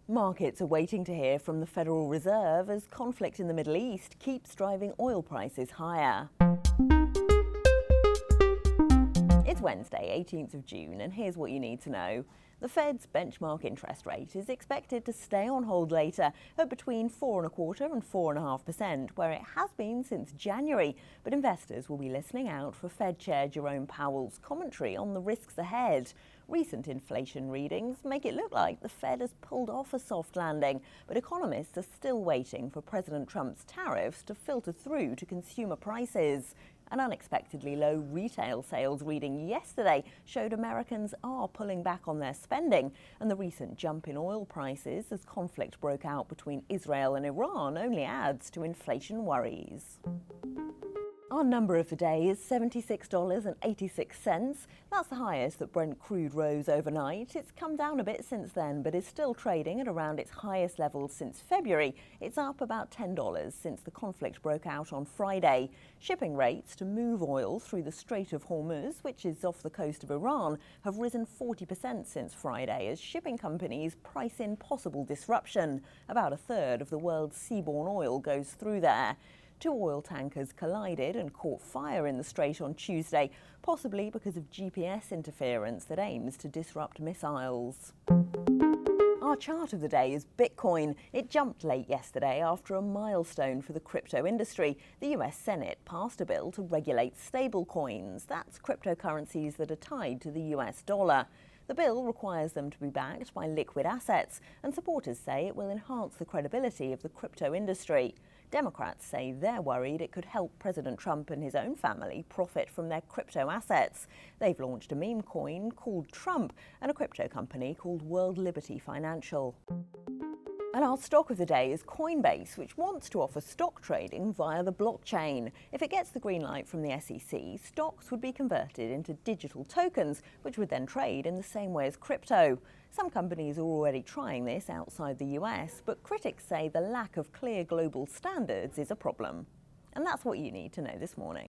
Markets are waiting to hear from the Federal Reserve as conflict in the Middle East keeps driving oil prices higher. It's Wednesday, 18th of June, and here's what you need to know. The Fed's benchmark interest rate is expected to stay on hold later at between 4.25% and 4.5%, where it has been since January. But investors will be listening out for Fed Chair Jerome Powell's commentary on the risks ahead. Recent inflation readings make it look like the Fed has pulled off a soft landing, but economists are still waiting for President Trump's tariffs to filter through to consumer prices. An unexpectedly low retail sales reading yesterday showed Americans are pulling back on their spending, and the recent jump in oil prices as conflict broke out between Israel and Iran only adds to inflation worries. Our number of the day is $76.86. That's the highest that Brent crude rose overnight. It's come down a bit since then, but is still trading at around its highest level since February. It's up about $10 since the conflict broke out on Friday. Shipping rates to move oil through the Strait of Hormuz, which is off the coast of Iran, have risen 40% since Friday as shipping companies price in possible disruption. About a third of the world's seaborne oil goes through there. Two oil tankers collided and caught fire in the strait on Tuesday, possibly because of GPS interference that aims to disrupt missiles. Our chart of the day is Bitcoin. It jumped late yesterday after a milestone for the crypto industry. The US Senate passed a bill to regulate stablecoins. That's cryptocurrencies that are tied to the US dollar. The bill requires them to be backed by liquid assets, and supporters say it will enhance the credibility of the crypto industry. Democrats say they're worried it could help President Trump and his own family profit from their crypto assets. They've launched a meme coin called Trump and a crypto company called World Liberty Financial. And our stock of the day is Coinbase, which wants to offer stock trading via the blockchain. If it gets the green light from the SEC, stocks would be converted into digital tokens, which would then trade in the same way as crypto. Some companies are already trying this outside the US, but critics say the lack of clear global standards is a problem. And that's what you need to know this morning.